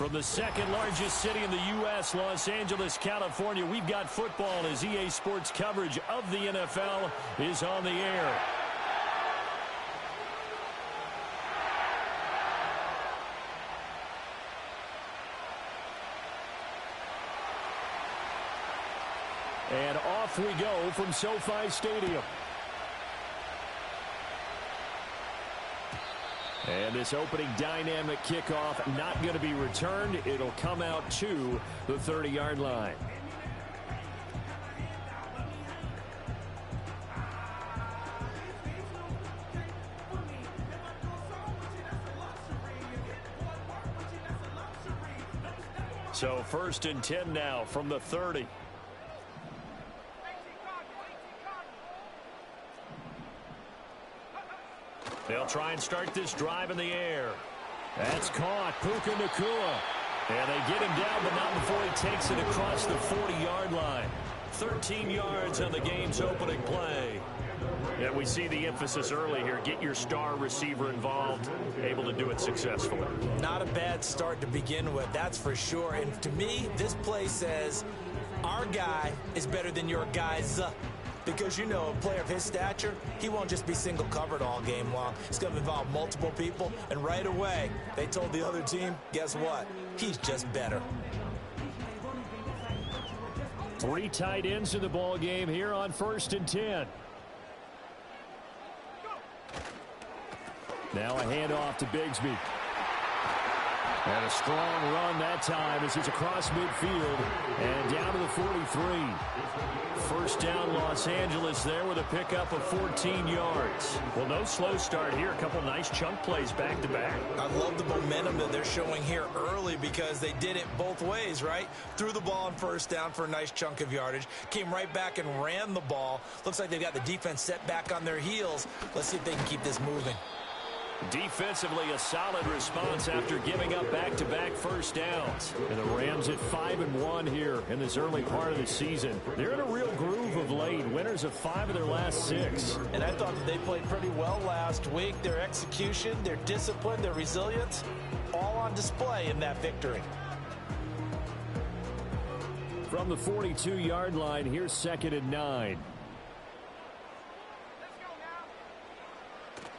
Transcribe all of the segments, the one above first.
From the second largest city in the U.S., Los Angeles, California, we've got football as EA Sports coverage of the NFL is on the air. And off we go from SoFi Stadium. And this opening dynamic kickoff not going to be returned. It'll come out to the 30-yard line. So 1st and 10 now from the 30. They'll try and start this drive in the air. That's caught. Puka Nacua. And they get him down, but not before he takes it across the 40-yard line. 13 yards on the game's opening play. And we see the emphasis early here. Get your star receiver involved, able to do it successfully. Not a bad start to begin with, that's for sure. And to me, this play says our guy is better than your guys. Because, you know, a player of his stature, he won't just be single covered all game long. It's going to involve multiple people. And right away, they told the other team, guess what? He's just better. 3 tight ends in the ball game here on 1st and 10. Now a handoff to Bigsby. And a strong run that time as it's across midfield and down to the 43. 1st down Los Angeles there with a pickup of 14 yards. Well, no slow start here. A couple nice chunk plays back to back. I love the momentum that they're showing here early because they did it both ways, right? Threw the ball on 1st down for a nice chunk of yardage. Came right back and ran the ball. Looks like they've got the defense set back on their heels. Let's see if they can keep this moving. Defensively, a solid response after giving up back-to-back 1st downs. And the Rams at 5-1 here in this early part of the season. They're in a real groove of late. Winners of 5 of their last 6. And I thought that they played pretty well last week. Their execution, their discipline, their resilience, all on display in that victory. From the 42-yard line, here's 2nd and 9.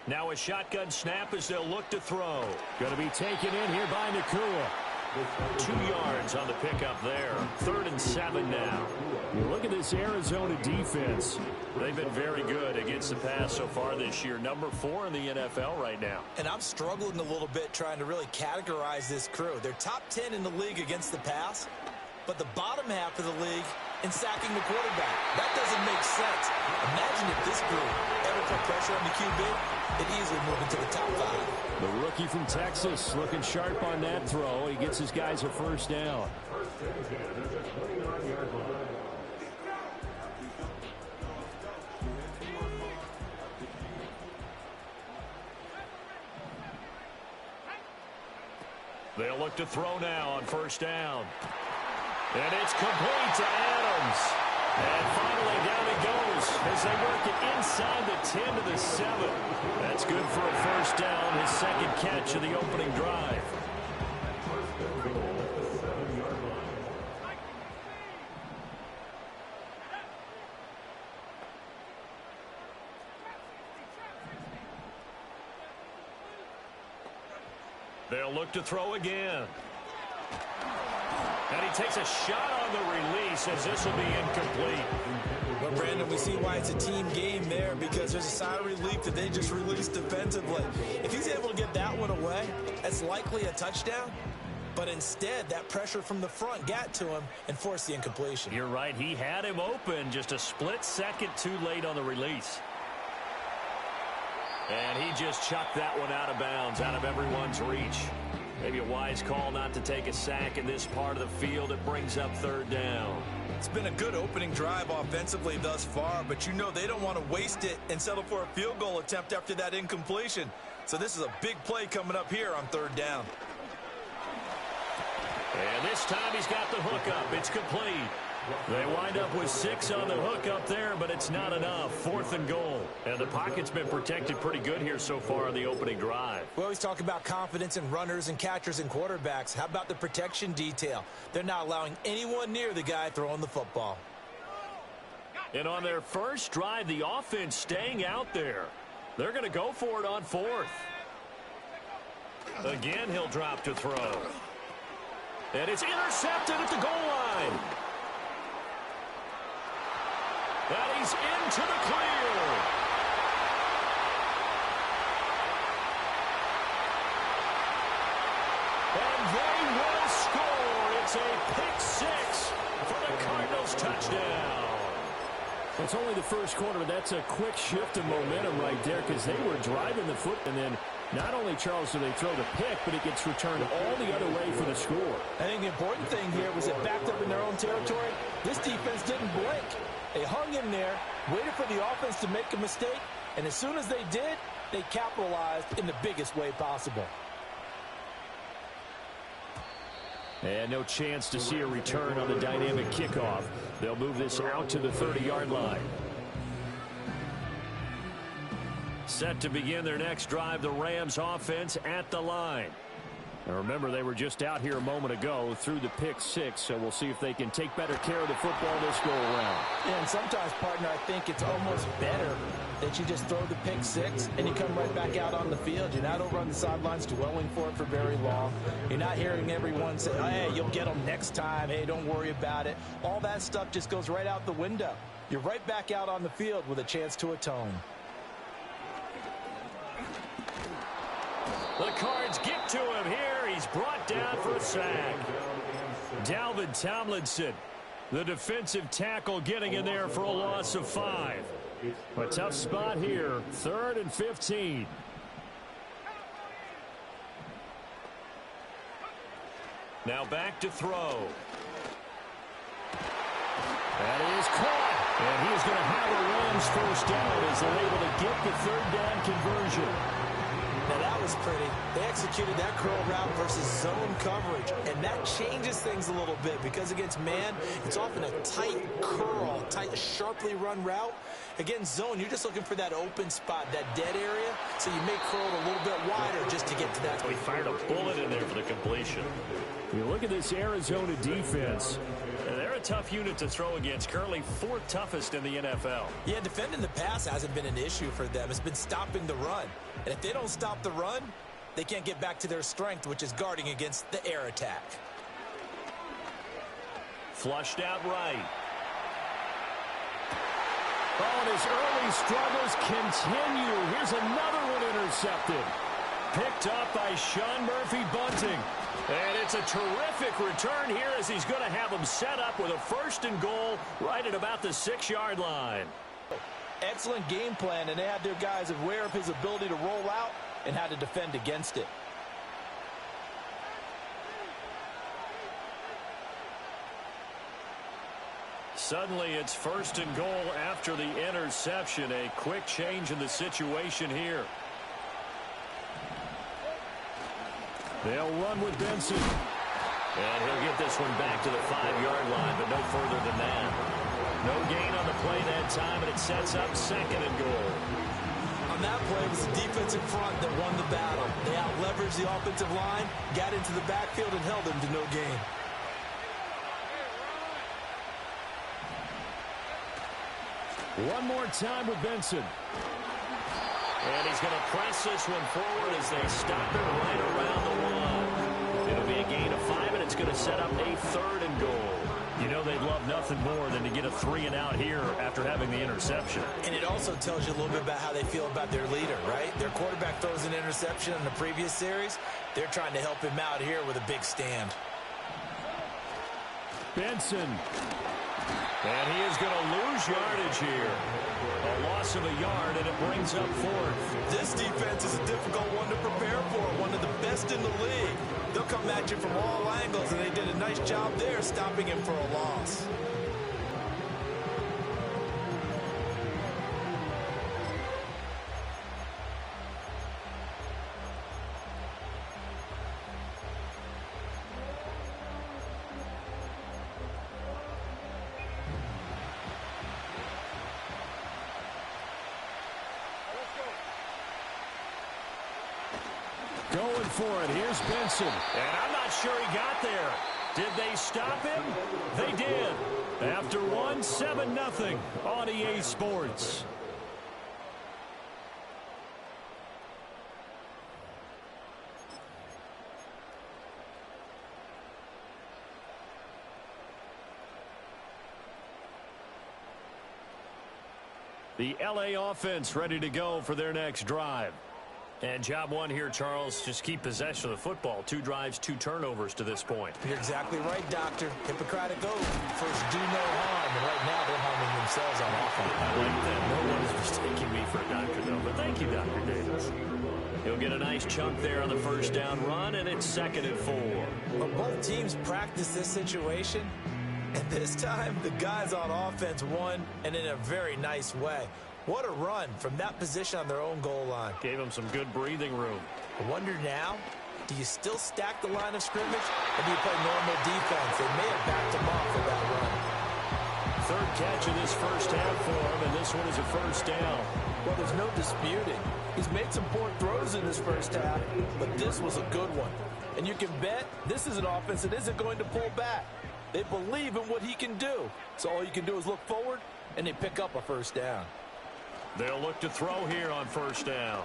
Now a shotgun snap as they'll look to throw. Going to be taken in here by Nacua. 2 yards on the pickup there. 3rd and 7 now. You look at this Arizona defense. They've been very good against the pass so far this year. Number 4 in the NFL right now. And I'm struggling a little bit trying to really categorize this crew. They're top 10 in the league against the pass, but the bottom half of the league in sacking the quarterback. That doesn't make sense. Imagine if this group ever put pressure on the QB. It easily move into the top 5. The rookie from Texas looking sharp on that throw. He gets his guys a 1st down. They'll look to throw now on 1st down. And it's complete to Adams. And finally down it goes as they work it inside the 10 to the 7. That's good for a 1st down, his 2nd catch of the opening drive. They'll look to throw again. And he takes a shot on the release as this will be incomplete. Well, Brandon, we see why it's a team game there because there's a sigh of relief that they just released defensively. If he's able to get that one away, that's likely a touchdown. But instead, that pressure from the front got to him and forced the incompletion. You're right. He had him open just a split second too late on the release. And he just chucked that one out of bounds, out of everyone's reach. Maybe a wise call not to take a sack in this part of the field. It brings up 3rd down. It's been a good opening drive offensively thus far, but you know they don't want to waste it and settle for a field goal attempt after that incompletion. So this is a big play coming up here on 3rd down. And this time he's got the hook up. It's complete. They wind up with 6 on the hook up there, but it's not enough. 4th and goal. And the pocket's been protected pretty good here so far on the opening drive. We always talk about confidence in runners and catchers and quarterbacks. How about the protection detail? They're not allowing anyone near the guy throwing the football. And on their first drive, the offense staying out there. They're going to go for it on 4th. Again, he'll drop to throw. And it's intercepted at the goal line. And he's into the clear. And they will score. It's a pick 6 for the Cardinals touchdown. It's only the first quarter, but that's a quick shift of momentum right there because they were driving the foot, and then not only, Charles, do they throw the pick, but it gets returned all the other way for the score. I think the important thing here was it backed up in their own territory. This defense didn't blink. They hung in there, waited for the offense to make a mistake, and as soon as they did, they capitalized in the biggest way possible. And no chance to see a return on the dynamic kickoff. They'll move this out to the 30-yard line. Set to begin their next drive, the Rams offense at the line. Now remember, they were just out here a moment ago through the pick 6, so we'll see if they can take better care of the football this go around. Yeah, and sometimes, partner, I think it's almost better that you just throw the pick 6 and you come right back out on the field. You're not over on the sidelines dwelling for it for very long. You're not hearing everyone say, hey, you'll get them next time. Hey, don't worry about it. All that stuff just goes right out the window. You're right back out on the field with a chance to atone. The Cards get to him here. He's brought down for a sack. Dalvin Tomlinson, the defensive tackle, getting in there for a loss of 5. A tough spot here, 3rd and 15. Now back to throw. That is caught. And he is going to have a Rams first down as they're able to get the 3rd down conversion. Now that was pretty. They executed that curl route versus zone coverage, and that changes things a little bit because against man, it's often a tight curl, tight, sharply run route. Against zone, you're just looking for that open spot, that dead area, so you may curl it a little bit wider just to get to that. He fired a bullet in there for the completion. You look at this Arizona defense. They're a tough unit to throw against, currently 4th toughest in the NFL. Yeah, defending the pass hasn't been an issue for them. It's been stopping the run. And if they don't stop the run, they can't get back to their strength, which is guarding against the air attack. Flushed out right. Oh, and his early struggles continue. Here's another one intercepted. Picked up by Sean Murphy-Bunting. And it's a terrific return here as he's going to have them set up with a 1st and goal right at about the 6-yard line. Excellent game plan, and they had their guys aware of his ability to roll out and how to defend against it. Suddenly it's 1st and goal after the interception. A quick change in the situation here. They'll run with Benson. And he'll get this one back to the 5-yard line, but no further than that. No gain on the play that time, and it sets up 2nd and goal. On that play, it was the defensive front that won the battle. They out-leveraged the offensive line, got into the backfield, and held them to no gain. One more time with Benson. And he's going to press this one forward as they stop it right around the 1. It'll be a gain of 5, and it's going to set up a 3rd and goal. You know they'd love nothing more than to get a 3 and out here after having the interception. And it also tells you a little bit about how they feel about their leader, right? Their quarterback throws an interception in the previous series. They're trying to help him out here with a big stand. Benson. And he is going to lose yardage here. A loss of a yard, and it brings up 4th. This defense is a difficult one to prepare for, one of the best in the league. They'll come at you from all angles, and they did a nice job there stopping him for a loss. for it. Here's Benson. And I'm not sure he got there. Did they stop him? They did. After one, 7-0 on EA Sports. The LA offense ready to go for their next drive. And job one here, Charles, just keep possession of the football. 2 drives, 2 turnovers to this point. You're exactly right, Doctor. Hippocratic oath. First, do no harm. And right now, they're harming themselves on offense. I like that. No one is mistaking me for a doctor, though. But thank you, Dr. Davis. He'll get a nice chunk there on the first down run, and it's 2nd and 4. But both teams practice this situation. And this time, the guys on offense won, and in a very nice way. What a run from that position on their own goal line. Gave them some good breathing room. I wonder now, do you still stack the line of scrimmage, or do you play normal defense? They may have backed them off with that run. 3rd catch of this first half for him, and this one is a first down. Well, there's no disputing. He's made some poor throws in this first half, but this was a good one. And you can bet this is an offense that isn't going to pull back. They believe in what he can do. So all you can do is look forward, and they pick up a first down. They'll look to throw here on first down.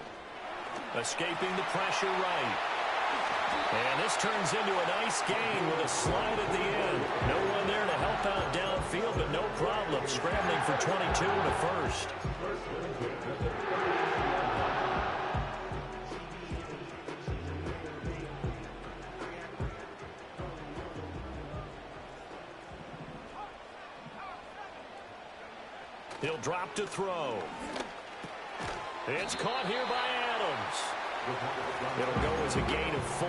Escaping the pressure right. And this turns into a nice gain with a slide at the end. No one there to help out downfield, but no problem. Scrambling for 22 to first. He'll drop to throw. It's caught here by Adams. It'll go as a gain of 4,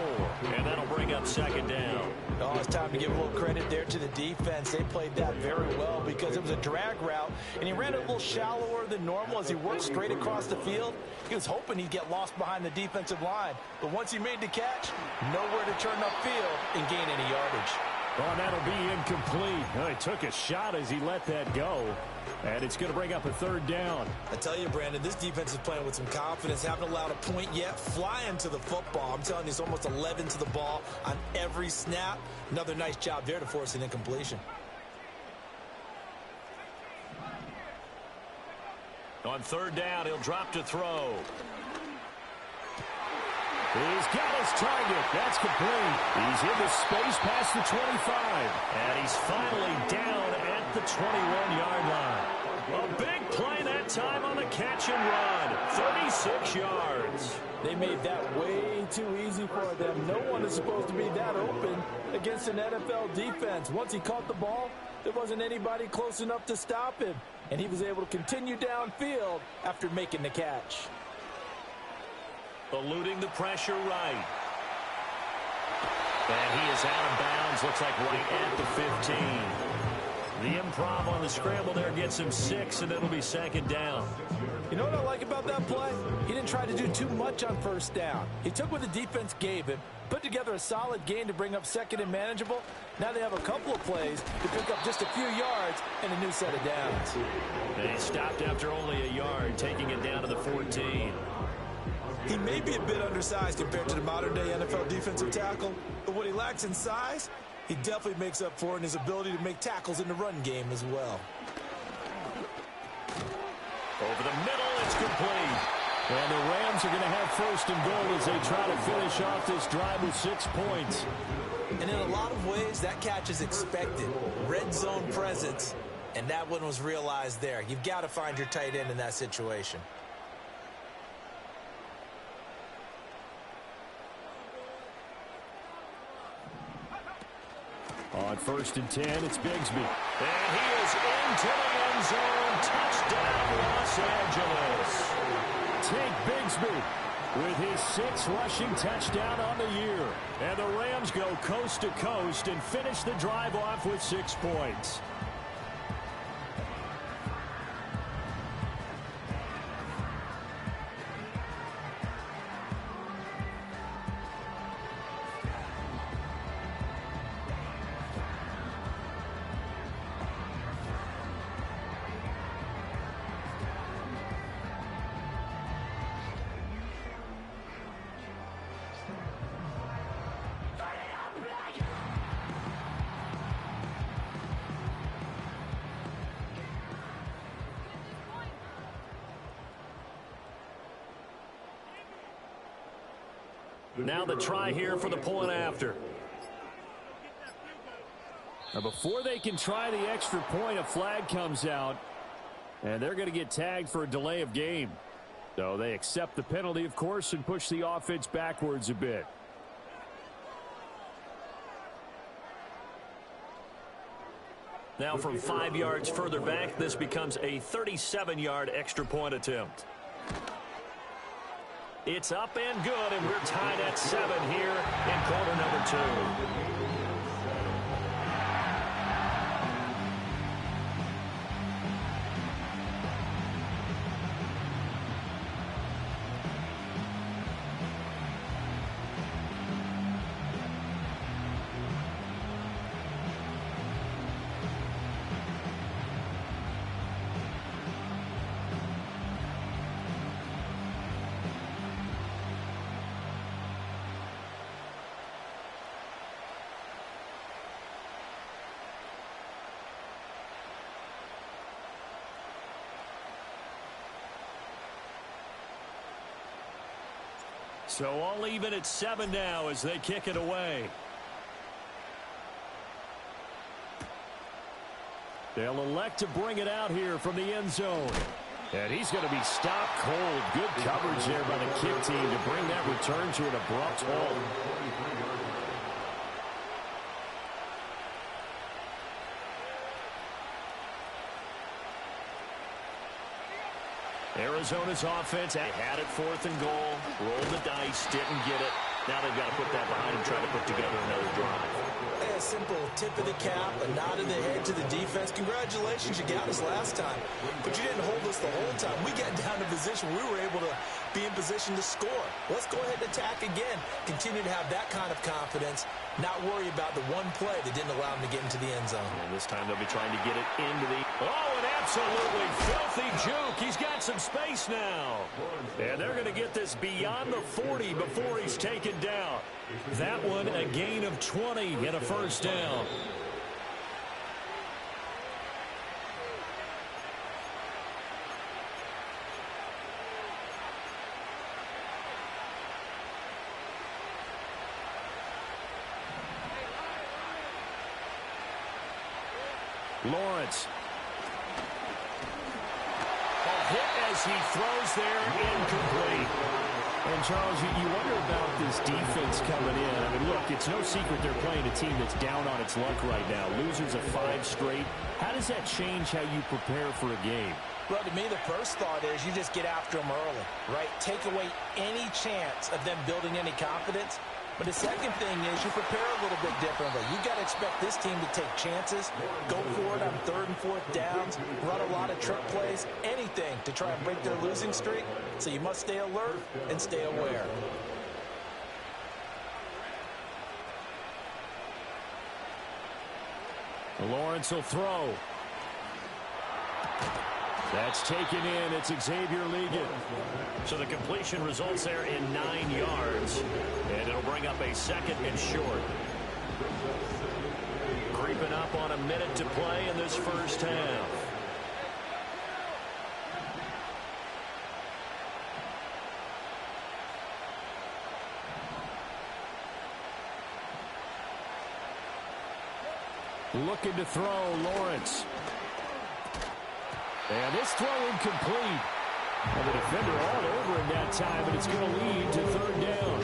and that'll bring up 2nd down. Oh, it's time to give a little credit there to the defense. They played that very well because it was a drag route, and he ran a little shallower than normal as he worked straight across the field. He was hoping he'd get lost behind the defensive line, but once he made the catch, nowhere to turn upfield and gain any yardage. Oh, that'll be incomplete. Oh, he took a shot as he let that go. And it's going to bring up a 3rd down. I tell you, Brandon, this defense is playing with some confidence. Haven't allowed a point yet. Flying to the football. I'm telling you, it's almost 11 to the ball on every snap. Another nice job there to force an incompletion. On 3rd down, he'll drop to throw. He's got his target. That's complete. He's in the space past the 25. And he's finally down at the 21-yard line. A big play that time on the catch and run. 36 yards. They made that way too easy for them. No one is supposed to be that open against an NFL defense. Once he caught the ball, there wasn't anybody close enough to stop him. And he was able to continue downfield after making the catch. Eluding the pressure right. And he is out of bounds. Looks like right at the 15. The improv on the scramble there gets him 6, and it'll be 2nd down. You know what I like about that play? He didn't try to do too much on first down. He took what the defense gave him, put together a solid gain to bring up 2nd and manageable. Now they have a couple of plays to pick up just a few yards and a new set of downs. They stopped after only a yard, taking it down to the 14. He may be a bit undersized compared to the modern-day NFL defensive tackle, but what he lacks in size, he definitely makes up for in his ability to make tackles in the run game as well. Over the middle, it's complete. And the Rams are going to have 1st and goal as they try to finish off this drive with 6 points. And in a lot of ways, that catch is expected. Red zone presence, and that one was realized there. You've got to find your tight end in that situation. On 1st and 10, it's Bigsby. And he is into the end zone. Touchdown, Los Angeles. Take Bigsby with his 6th rushing touchdown on the year. And the Rams go coast to coast and finish the drive off with 6 points. Now the try here for the point after. Now before they can try the extra point, a flag comes out, and they're going to get tagged for a delay of game. So they accept the penalty, of course, and push the offense backwards a bit. Now from 5 yards further back, this becomes a 37-yard extra point attempt. It's up and good, and we're tied at 7 here in quarter number 2. So all even at 7 now as they kick it away. They'll elect to bring it out here from the end zone. And he's going to be stopped cold. Good coverage there by the kick team to bring that return to an abrupt halt. Arizona's offense had it 4th and goal, rolled the dice, didn't get it. Now they've got to put that behind and try to put together another drive. A simple tip of the cap, a nod of the head to the defense. Congratulations, you got us last time, but you didn't hold us the whole time. We got down to position. We were able to be in position to score. Let's go ahead and attack again. Continue to have that kind of confidence, not worry about the one play that didn't allow them to get into the end zone. And this time they'll be trying to get it into the... Oh, an absolutely filthy juke. He's got some space now. And they're going to get this beyond the 40 before he's taken down. That one a gain of 20 and a first down. Lawrence. A hit as he throws there, incomplete. And, Charles, you wonder about this defense coming in. I mean, look, it's no secret they're playing a team that's down on its luck right now. Losers of 5 straight. How does that change how you prepare for a game? Well, to me, the first thought is you just get after them early, right? Take away any chance of them building any confidence. But the second thing is you prepare a little bit differently. You've got to expect this team to take chances, go for it on 3rd and 4th downs, run a lot of trick plays, anything to try and break their losing streak. So you must stay alert and stay aware. Lawrence will throw. That's taken in. It's Xavier Ligon. So the completion results there in 9 yards. And it'll bring up a 2nd and short. Creeping up on a minute to play in this first half. Looking to throw, Lawrence. And this throw incomplete. And the defender all over him that time, and it's going to lead to 3rd down.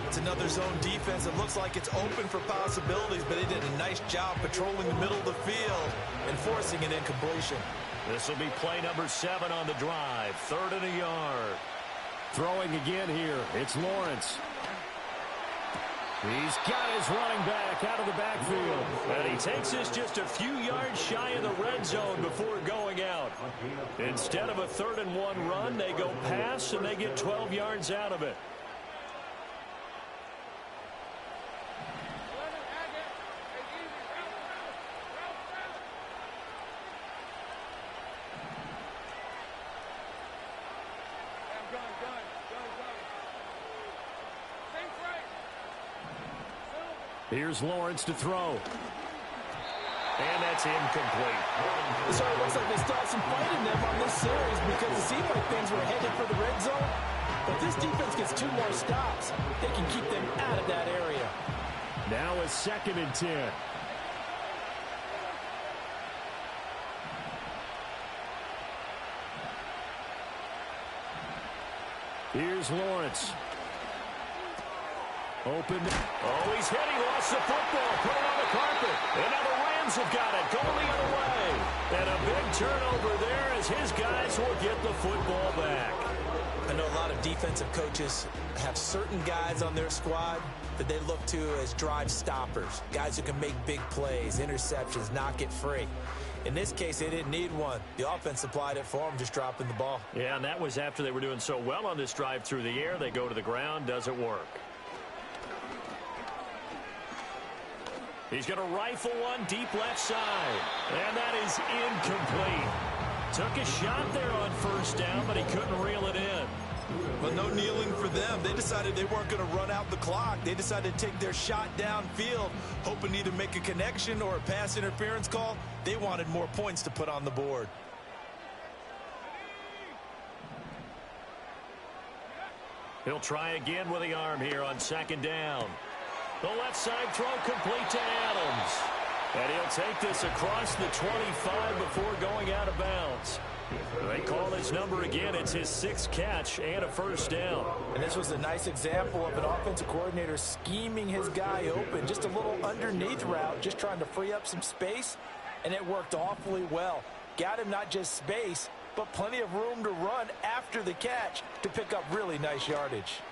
It's another zone defense. It looks like it's open for possibilities, but they did a nice job patrolling the middle of the field and forcing an incompletion. This will be play number 7 on the drive. 3rd and a yard. Throwing again here. It's Lawrence. He's got his running back out of the backfield. And he takes this just a few yards shy of the red zone before going out. Instead of a 3rd and 1 run, they go pass, and they get 12 yards out of it. Here's Lawrence to throw. And that's incomplete. So it looks like they still have some fight in them on this series because it seemed like things were headed for the red zone. But this defense gets 2 more stops. They can keep them out of that area. Now a 2nd and 10. Here's Lawrence. Open. Oh, he's hit. He lost the football. Put it on the carpet. And now the Rams have got it. Going the other way. And a big turnover there as his guys will get the football back. I know a lot of defensive coaches have certain guys on their squad that they look to as drive stoppers, guys who can make big plays, interceptions, knock it free. In this case, they didn't need one. The offense supplied it for them, just dropping the ball. Yeah, and that was after they were doing so well on this drive through the air. They go to the ground, doesn't work. He's going to rifle one deep left side. And that is incomplete. Took a shot there on first down, but he couldn't reel it in. Well, no kneeling for them. They decided they weren't going to run out the clock. They decided to take their shot downfield, hoping to either make a connection or a pass interference call. They wanted more points to put on the board. He'll try again with the arm here on 2nd down. The left side throw complete to Adams. And he'll take this across the 25 before going out of bounds. They call his number again. It's his 6th catch and a first down. And this was a nice example of an offensive coordinator scheming his guy open. Just a little underneath route, just trying to free up some space. And it worked awfully well. Got him not just space, but plenty of room to run after the catch to pick up really nice yardage.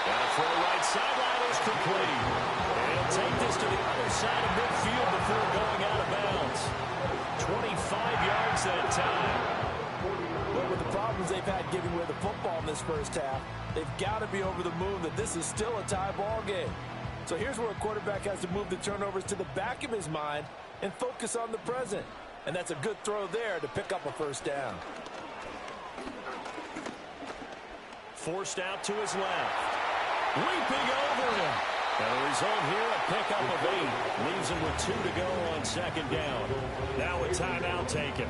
And a throw right sideline is complete. And he'll take this to the other side of midfield before going out of bounds. 25 yards that time. But with the problems they've had giving away the football in this first half, they've got to be over the moon that this is still a tie ball game. So here's where a quarterback has to move the turnovers to the back of his mind and focus on the present. And that's a good throw there to pick up a first down. Forced out to his left. Leaping over him. And the result here, a pickup of 8. Leaves him with 2 to go on 2nd down. Now a timeout taken.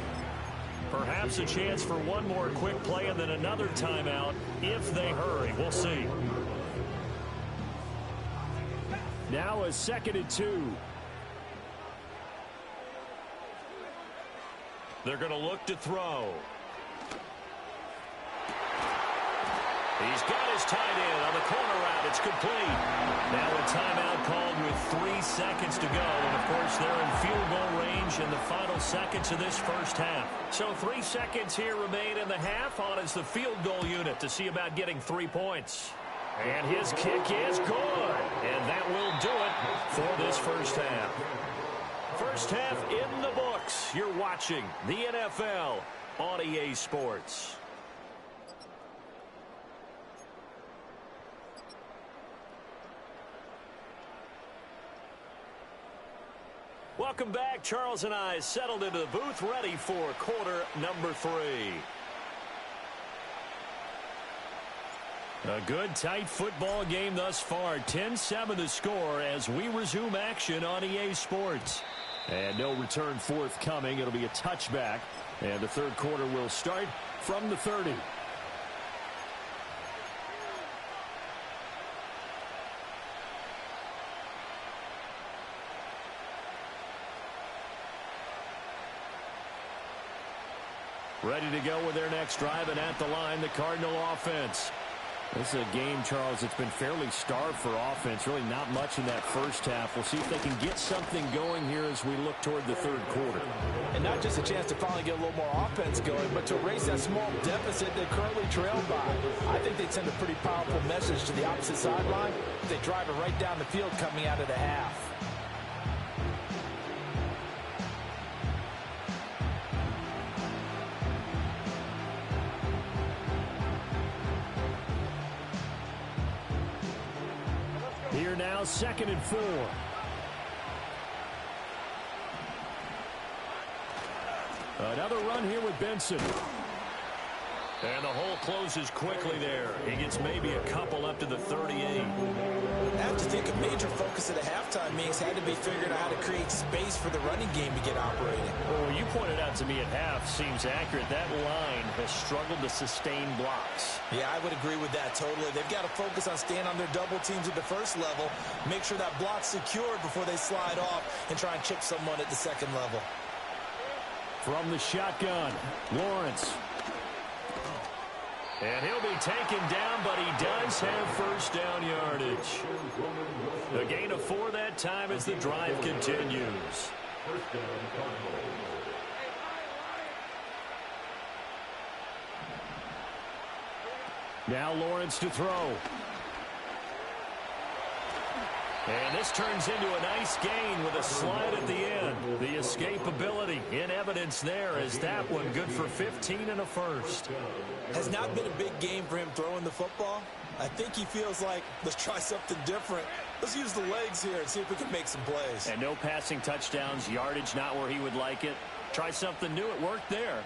Perhaps a chance for one more quick play and then another timeout if they hurry. We'll see. Now a 2nd and 2. They're going to look to throw. He's got his tight end on the corner route. It's complete. Now a timeout called with 3 seconds to go. And, of course, they're in field goal range in the final seconds of this first half. So 3 seconds here remain in the half. On is the field goal unit to see about getting 3 points. And his kick is good. And that will do it for this first half. First half in the books. You're watching the NFL on EA Sports. Welcome back. Charles and I settled into the booth, ready for quarter number 3. A good, tight football game thus far. 10-7 the score as we resume action on EA Sports. And no return forthcoming. It'll be a touchback. And the third quarter will start from the 30. Ready to go with their next drive, and at the line, the Cardinal offense. This is a game, Charles, it's been fairly starved for offense. Really not much in that first half. We'll see if they can get something going here as we look toward the third quarter. And not just a chance to finally get a little more offense going, but to erase that small deficit they're currently trailed by. I think they'd send a pretty powerful message to the opposite sideline if they drive it right down the field coming out of the half. Here now, 2nd and 4. Another run here with Benson. And the hole closes quickly there. He gets maybe a couple up to the 38. I have to think a major focus of the halftime meetings had to be figuring out how to create space for the running game to get operating. Well, you pointed out to me at half seems accurate. That line has struggled to sustain blocks. Yeah, I would agree with that totally. They've got to focus on staying on their double teams at the first level, make sure that block's secured before they slide off and try and chip someone at the second level. From the shotgun, Lawrence. And he'll be taken down, but he does have first down yardage. A gain of 4 that time as the drive continues. Now Lawrence to throw. And this turns into a nice gain with a slide at the end. The escapability in evidence there as that one good for 15 and a first. Has not been a big game for him throwing the football. I think he feels like, let's try something different. Let's use the legs here and see if we can make some plays. And no passing touchdowns, yardage not where he would like it. Try something new, it worked there.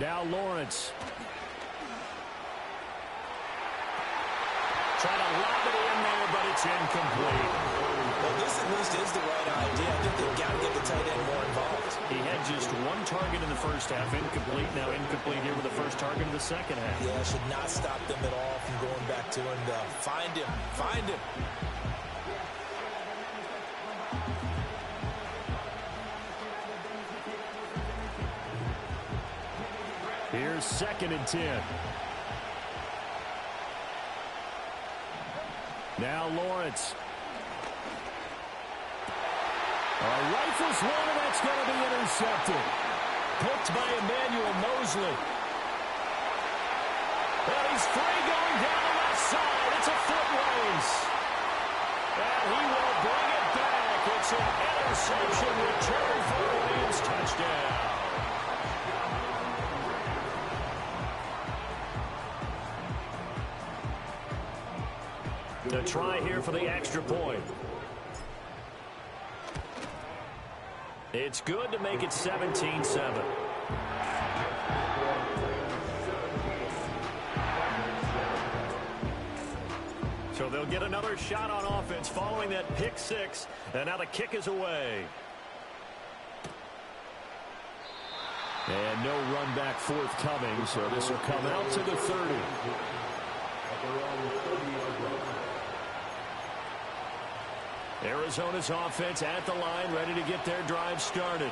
Now Lawrence. Trying to lob it in there, but it's incomplete. Well, this at least is the right idea. I think they've got to get the tight end more involved. He had just 1 target in the first half, incomplete. Now incomplete here with the first target in the second half. Yeah, should not stop them at all from going back to him. Find him. Find him. Here's 2nd and 10. Now Lawrence. Rifles one, and that's going to be intercepted. Picked by Emmanuel Mosley. And he's free going down the left side. It's a foot race. And he will bring it back. It's an interception return for a Rams touchdown. The try here for the extra point. It's good to make it 17-7. So they'll get another shot on offense following that pick 6. And now the kick is away. And no run back forthcoming, so this will come out to the 30. Arizona's offense at the line, ready to get their drive started.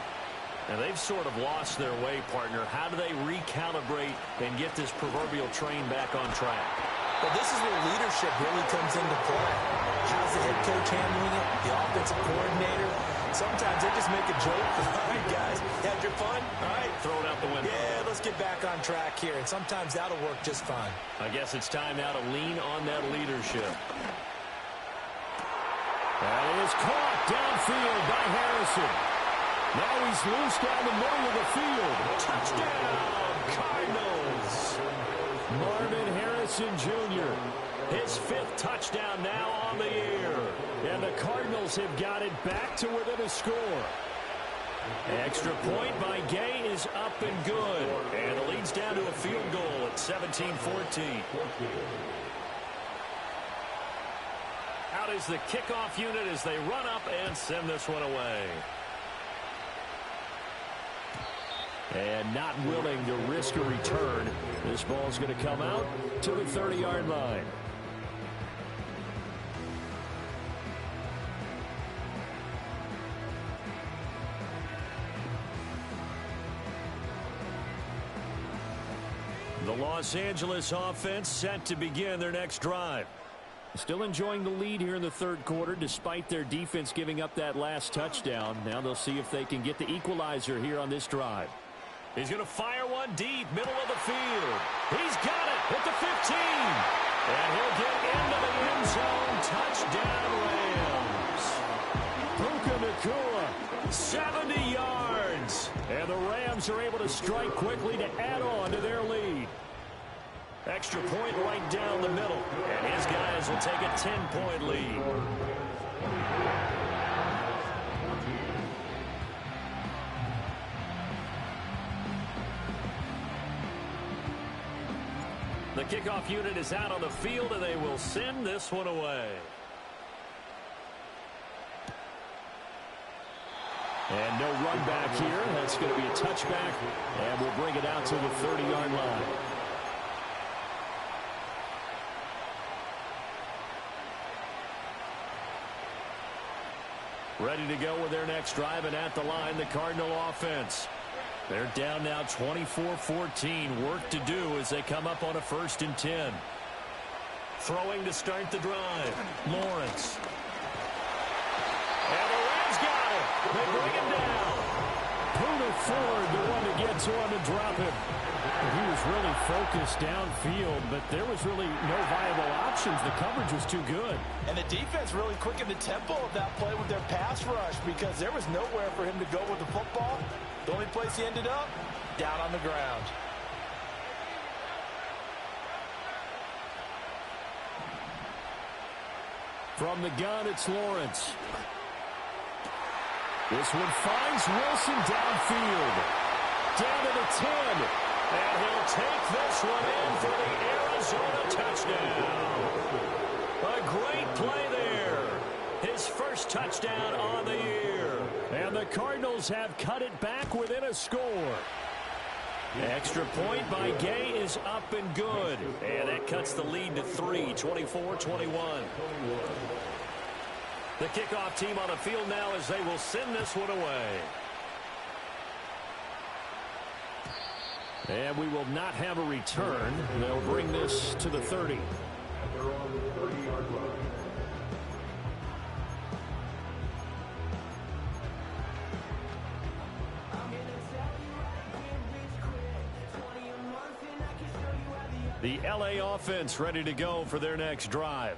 And they've sort of lost their way, partner. How do they recalibrate and get this proverbial train back on track? Well, this is where leadership really comes into play. How's the head coach handling it? The offensive coordinator? Sometimes they just make a joke. All right, guys, had your fun? All right. Throw it out the window. Yeah, let's get back on track here. And sometimes that'll work just fine. I guess it's time now to lean on that leadership. That is caught downfield by Harrison. Now he's loose down the middle of the field. Touchdown, Cardinals. Marvin Harrison Jr. His 5th touchdown now on the year. And the Cardinals have got it back to within a score. Extra point by Gay is up and good. And it leads down to a field goal at 17-14. Out is the kickoff unit as they run up and send this one away. And not willing to risk a return. This ball's going to come out to the 30-yard line. The Los Angeles offense set to begin their next drive. Still enjoying the lead here in the 3rd quarter despite their defense giving up that last touchdown. Now they'll see if they can get the equalizer here on this drive. He's going to fire one deep, middle of the field. He's got it at the 15. And he'll get into the end zone. Touchdown, Rams. Puka Nacua, 70 yards. and the Rams are able to strike quickly to add on to their lead. Extra point right down the middle. And his guys will take a 10-point lead. The kickoff unit is out on the field, and they will send this one away. And no run back here. That's going to be a touchback, and we'll bring it out to the 30-yard line. Ready to go with their next drive, and at the line, the Cardinal offense. They're down now 24-14. Work to do as they come up on a 1st and 10. Throwing to start the drive. Lawrence. And the Rams got him. They bring him down. Poona Ford, the one to get to him and drop him. He was really focused downfield, but there was really no viable options. The coverage was too good. And the defense really quickened the tempo of that play with their pass rush because there was nowhere for him to go with the football. The only place he ended up, down on the ground. From the gun, it's Lawrence. This one finds Wilson downfield. Down to the 10. And he'll take this one in for the Arizona touchdown. A great play there. His first touchdown on the year. And the Cardinals have cut it back within a score. Extra point by Gay is up and good. And that cuts the lead to 3, 24-21. The kickoff team on the field now as they will send this one away. And we will not have a return. They'll bring this to the 30. The LA offense ready to go for their next drive.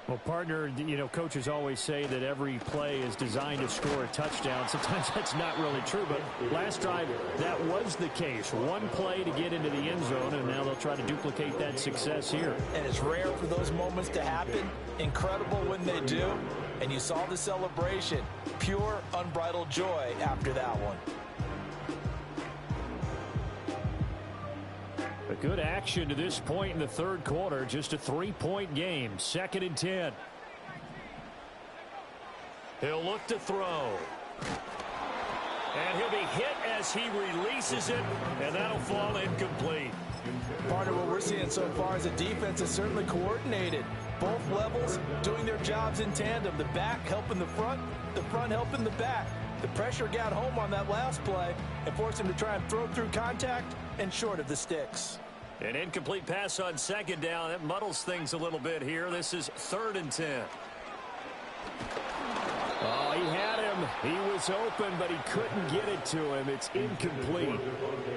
Well, partner, you know, coaches always say that every play is designed to score a touchdown. Sometimes that's not really true, but last drive, that was the case. One play to get into the end zone, and now they'll try to duplicate that success here. And it's rare for those moments to happen. Incredible when they do. And you saw the celebration. Pure, unbridled joy after that one. A good action to this point in the third quarter. Just a 3-point game. 2nd and 10. He'll look to throw. And he'll be hit as he releases it, and that'll fall incomplete. Part of what we're seeing so far is the defense is certainly coordinated. Both levels doing their jobs in tandem. The back helping the front helping the back. The pressure got home on that last play and forced him to try and throw through contact and short of the sticks. An incomplete pass on 2nd down. That muddles things a little bit here. This is 3rd and 10. Oh, he had him. He was open, but he couldn't get it to him. It's incomplete.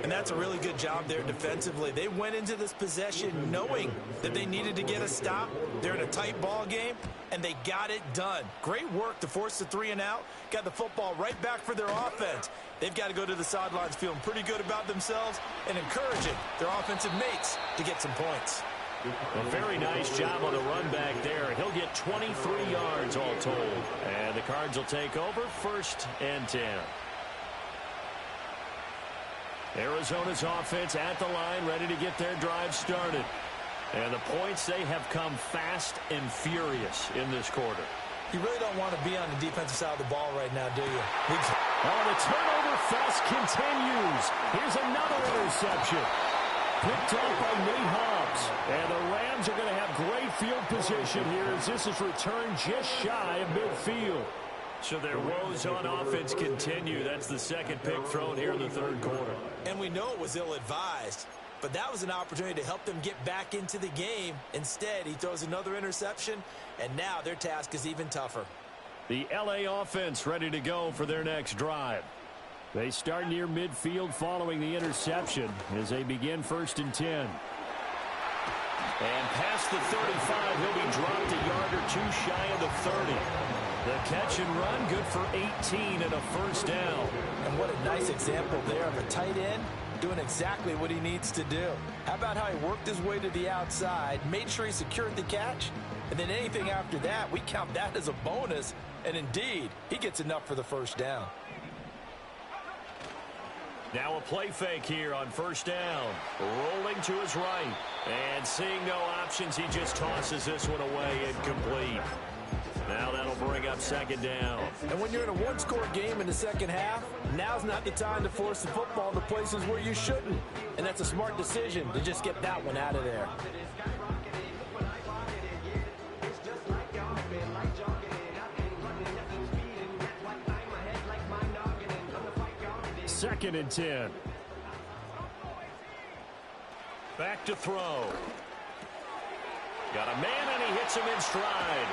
And that's a really good job there defensively. They went into this possession knowing that they needed to get a stop. They're in a tight ball game, and they got it done. Great work to force the 3 and out. Got the football right back for their offense. They've got to go to the sidelines feeling pretty good about themselves and encouraging their offensive mates to get some points. A very nice job on the run back there. He'll get 23 yards all told. And the Cards will take over 1st and 10. Arizona's offense at the line, ready to get their drive started. And the points, they have come fast and furious in this quarter. You really don't want to be on the defensive side of the ball right now, do you? Oh, the turnover fest continues. Here's another interception. Picked off by Nate Hobbs. And the Rams are going to have great field position here as this is returned just shy of midfield. So their woes on offense continue. That's the 2nd pick thrown here in the 3rd quarter. And we know it was ill-advised, but that was an opportunity to help them get back into the game. Instead, he throws another interception, and now their task is even tougher. The LA offense ready to go for their next drive. They start near midfield following the interception as they begin 1st and 10. And past the 35, he'll be dropped a yard or 2 shy of the 30. The catch and run, good for 18 and a 1st down. And what a nice example there of a tight end doing exactly what he needs to do. How about how he worked his way to the outside, made sure he secured the catch, and then anything after that, we count that as a bonus. And indeed, he gets enough for the 1st down. Now a play fake here on 1st down. Rolling to his right. And seeing no options, he just tosses this one away incomplete. Now that'll bring up second down. And when you're in a one-score game in the second half, now's not the time to force the football to places where you shouldn't. And that's a smart decision to just get that one out of there. Second and 10. Back to throw. Got a man, and he hits him in stride.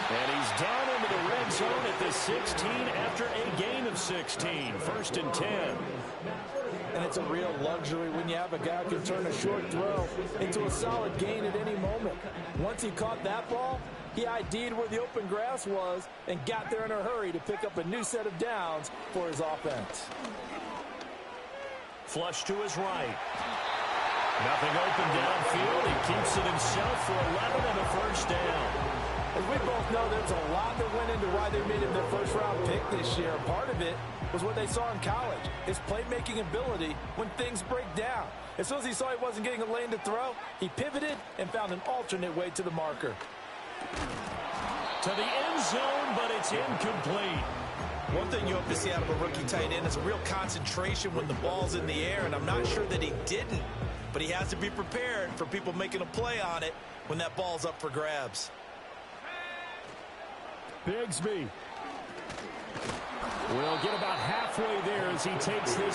And he's down into the red zone at the 16 after a gain of 16. First and 10. And it's a real luxury when you have a guy who can turn a short throw into a solid gain at any moment. Once he caught that ball, he ID'd where the open grass was and got there in a hurry to pick up a new set of downs for his offense. Flush to his right. Nothing open downfield. He keeps it himself for 11 and a first down. As we both know, there's a lot that went into why they made him their first-round pick this year. Part of it was what they saw in college, his playmaking ability when things break down. As soon as he saw he wasn't getting a lane to throw, he pivoted and found an alternate way to the marker. To the end zone, but it's incomplete. One thing you hope to see out of a rookie tight end is a real concentration when the ball's in the air, and I'm not sure that he didn't, but he has to be prepared for people making a play on it when that ball's up for grabs. Bigsby will get about halfway there as he takes this